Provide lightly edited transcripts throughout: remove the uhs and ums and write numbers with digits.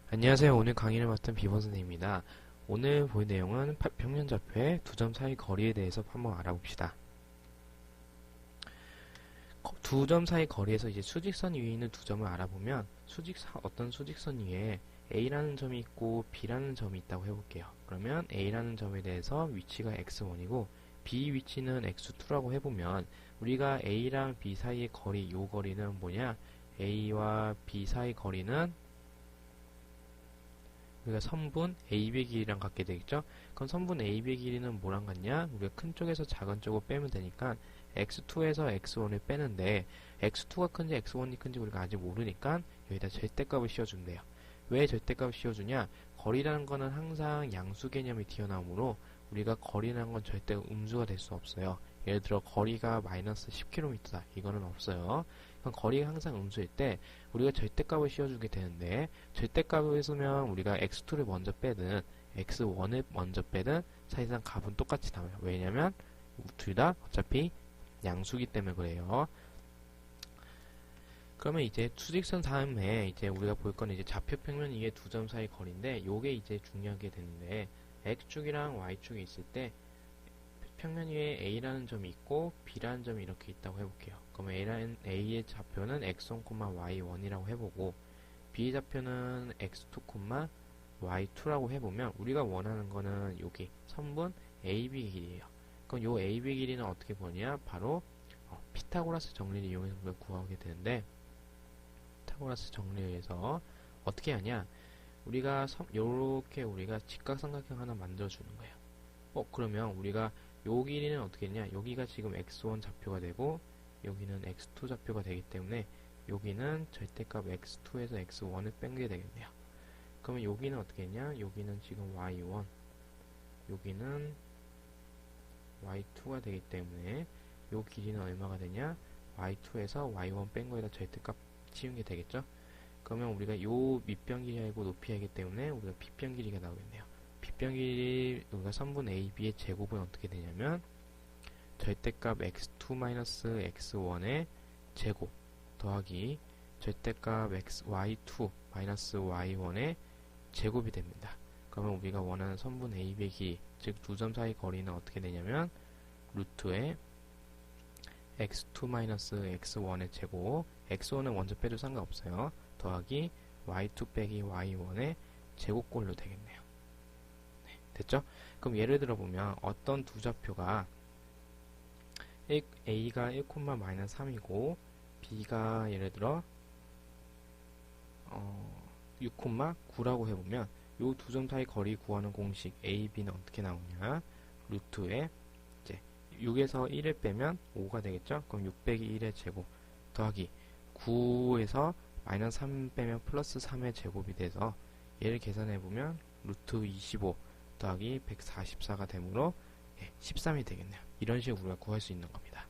안녕하세요. 오늘 강의를 맡은 비번 선생님입니다. 오늘 볼 내용은 평면좌표의 두 점 사이 거리에 대해서 한번 알아봅시다. 두 점 사이 거리에서 이제 수직선 위에 있는 두 점을 알아보면 어떤 수직선 위에 A라는 점이 있고 B라는 점이 있다고 해볼게요. 그러면 A라는 점에 대해서 위치가 x1이고 B 위치는 x2라고 해보면 우리가 A랑 B 사이의 거리, 요 거리는 뭐냐? A와 B 사이 거리는 우리가 선분 AB의 길이랑 같게 되겠죠? 그럼 선분 AB의 길이는 뭐랑 같냐? 우리가 큰 쪽에서 작은 쪽으로 빼면 되니까 x2에서 x1을 빼는데 x2가 큰지 x1이 큰지 우리가 아직 모르니까 여기다 절대값을 씌워준대요. 왜 절대값을 씌워주냐? 거리라는 거는 항상 양수 개념이 튀어나오므로 우리가 거리라는 건 절대 음수가 될 수 없어요. 예를 들어 거리가 마이너스 10km다. 이거는 없어요. 그럼 거리가 항상 음수일 때 우리가 절대값을 씌워주게 되는데 절대값을 쓰면 우리가 x2를 먼저 빼든 x1을 먼저 빼든 사실상 값은 똑같이 나와요. 왜냐면 둘 다 어차피 양수기 때문에 그래요. 그러면 이제 수직선 다음에 이제 우리가 볼 건 이제 좌표 평면 위에 두 점 사이 거리인데 요게 이제 중요하게 되는데 x축이랑 y축이 있을 때 평면 위에 A라는 점이 있고 B라는 점이 이렇게 있다고 해볼게요. 그럼 A의 좌표는 x1, y1이라고 해보고 B의 좌표는 x2, y2라고 해보면 우리가 원하는 거는 여기 선분 AB 길이에요. 그럼 요 AB 길이는 어떻게 보냐? 바로 피타고라스 정리를 이용해서 우리가 구하게 되는데 피타고라스 정리에 의해서 어떻게 하냐? 우리가 요렇게 우리가 직각삼각형 하나 만들어주는 거예요. 그러면 우리가 요 길이는 어떻게 했냐? 여기가 지금 x1 좌표가 되고 여기는 x2 좌표가 되기 때문에 여기는 절대값 x2에서 x1을 뺀게 되겠네요. 그러면 여기는 어떻게 했냐? 여기는 지금 y1 여기는 y2가 되기 때문에 요 길이는 얼마가 되냐? y2에서 y1 뺀 거에다 절대값 치운 게 되겠죠? 그러면 우리가 요 밑변 길이 알고 높이 알기 때문에 우리가 빗변 길이가 나오겠네요. 빗변 길이 우리가 선분 AB의 제곱은 어떻게 되냐면 절대값 x2 x1의 제곱 더하기 절대값 y2 y1의 제곱이 됩니다. 그러면 우리가 원하는 선분 AB의 길이 즉 두 점 사이 거리는 어떻게 되냐면 루트의 x2 x1의 제곱 x1은 먼저 빼도 상관없어요. 더하기 y2 빼기 y1의 제곱꼴로 되겠네요. 네, 됐죠? 그럼 예를 들어 보면 어떤 두 좌표가 A가 1,-3이고 B가 예를 들어 6,9라고 해보면 요 두 점 사이 거리 구하는 공식 A, B는 어떻게 나오냐? 루트에 이제 6에서 1을 빼면 5가 되겠죠? 그럼 6 빼기 1의 제곱 더하기 9에서 마이너스 3 빼면 플러스 3의 제곱이 돼서 얘를 계산해보면 루트 25 더하기 144가 되므로 13이 되겠네요. 이런 식으로 우리가 구할 수 있는 겁니다.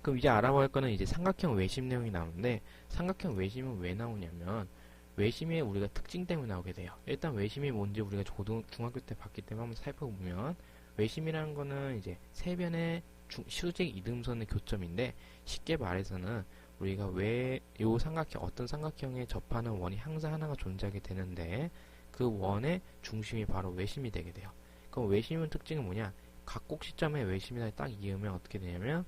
그럼 이제 알아봐야 할 거는 이제 삼각형 외심 내용이 나오는데 삼각형 외심은 왜 나오냐면 외심의 우리가 특징 때문에 나오게 돼요. 일단 외심이 뭔지 우리가 중학교 때 봤기 때문에 한번 살펴보면 외심이라는 거는 이제 세 변의 수직 이등선의 교점인데 쉽게 말해서는 우리가 왜 요 삼각형 어떤 삼각형에 접하는 원이 항상 하나가 존재하게 되는데 그 원의 중심이 바로 외심이 되게 돼요. 그럼 외심의 특징은 뭐냐? 각 꼭지점에 외심이다 딱 이으면 어떻게 되냐면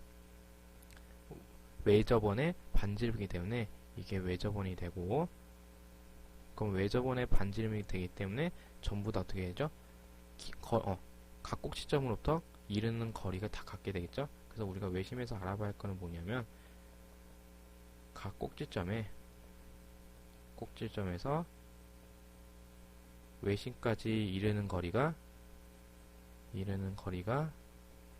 외접원의 반지름이기 때문에 이게 외접원이 되고 그럼 외접원의 반지름이 되기 때문에 전부 다 어떻게 되죠? 각 꼭지점으로부터 이르는 거리가 다 같게 되겠죠? 그래서 우리가 외심에서 알아봐야 할 거는 뭐냐면 각 꼭지점에서 외심까지 이르는 거리가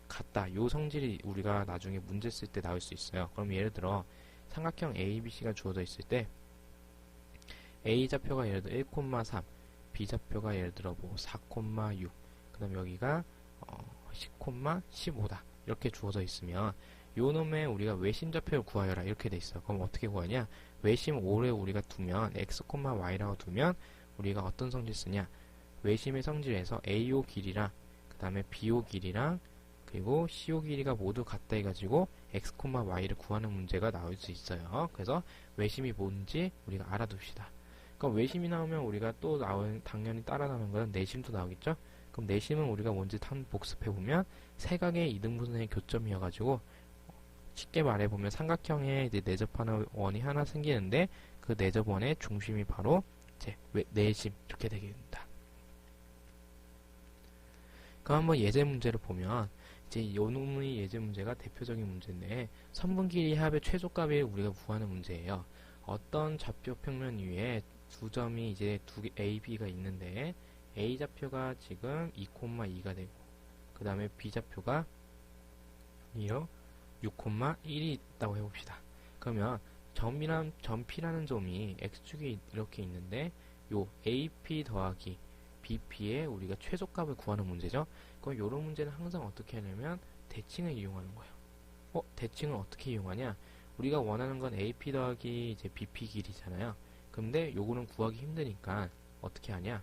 같다. 요 성질이 우리가 나중에 문제 쓸 때 나올 수 있어요. 그럼 예를 들어 삼각형 ABC가 주어져 있을 때 A 좌표가 예를 들어 1,3 B 좌표가 예를 들어 뭐 4,6 그 다음 여기가 10,15다 이렇게 주어져 있으면 요 놈의 우리가 외심 좌표를 구하여라 이렇게 돼 있어. 그럼 어떻게 구하냐? 외심 5를 우리가 두면 x, y라고 두면 우리가 어떤 성질 쓰냐? 외심의 성질에서 AO 길이랑 그 다음에 BO 길이랑 그리고 CO 길이가 모두 같다 해가지고 x, y를 구하는 문제가 나올 수 있어요. 그래서 외심이 뭔지 우리가 알아둡시다. 그럼 외심이 나오면 우리가 또 당연히 따라 나오는 건 내심도 나오겠죠? 그럼 내심은 우리가 뭔지 한번 복습해보면 세각의 이등분선의 교점이어가지고 쉽게 말해보면 삼각형에 이제 내접하는 원이 하나 생기는데 그 내접원의 중심이 바로 이제 내심 이렇게 되게 됩니다. 그럼 한번 예제 문제를 보면 이제 요 놈의 예제 문제가 대표적인 문제인데 선분 길이 합의 최소값을 우리가 구하는 문제예요. 어떤 좌표 평면 위에 두 점이 이제 두 개 A, B가 있는데 A 좌표가 지금 2,2가 되고 그 다음에 B 좌표가 6,1이 있다고 해봅시다. 그러면 점 P라는 점이 X축에 이렇게 있는데 요 AP 더하기 BP의 우리가 최소값을 구하는 문제죠. 그럼 요런 문제는 항상 어떻게 하냐면 대칭을 이용하는 거예요. 대칭을 어떻게 이용하냐? 우리가 원하는 건 AP 더하기 이제 BP 길이잖아요. 근데 요거는 구하기 힘드니까 어떻게 하냐?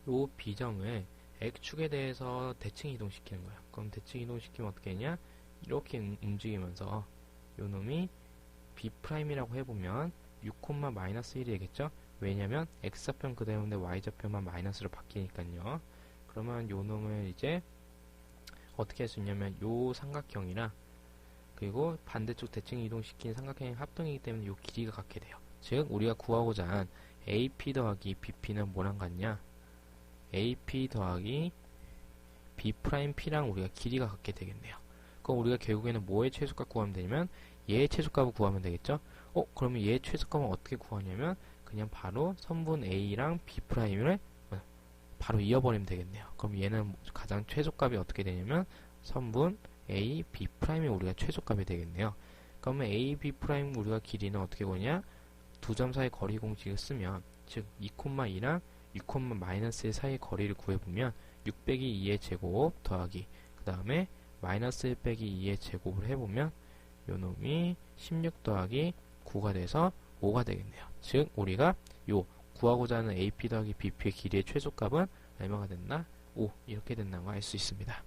요 B점을 X축에 대해서 대칭 이동시키는 거예요. 그럼 대칭 이동시키면 어떻게 했냐? 이렇게 움직이면서 요 놈이 B'이라고 해보면 6,-1이 되겠죠? 왜냐면 X좌표는 그대로인데 Y좌표만 마이너스로 바뀌니까요. 그러면 요 놈을 이제 어떻게 할 수 있냐면 요 삼각형이랑 그리고 반대쪽 대칭 이동시킨 삼각형의 합동이기 때문에 요 길이가 같게 돼요. 즉 우리가 구하고자 한 AP 더하기 BP는 뭐랑 같냐? AP 더하기 B'P랑 우리가 길이가 같게 되겠네요. 그럼 우리가 결국에는 뭐의 최소값 구하면 되냐면 얘의 최소값을 구하면 되겠죠? 그러면 얘의 최소값은 어떻게 구하냐면 그냥 바로 선분 A랑 B'을 바로 이어버리면 되겠네요. 그럼 얘는 가장 최소값이 어떻게 되냐면 선분 A, B'이 우리가 최소값이 되겠네요. 그러면 A, B' 우리가 길이는 어떻게 구하냐? 두 점 사이 거리 공식을 쓰면 즉 2,2랑 6,-1 사이의 거리를 구해보면 6 빼기 2의 제곱 더하기 그 다음에 마이너스 1 빼기 2의 제곱을 해보면 요 놈이 16 더하기 9가 돼서 5가 되겠네요. 즉 우리가 요 구하고자 하는 AP 더하기 BP의 길이의 최소값은 얼마가 됐나? 5 이렇게 된다고 알 수 있습니다.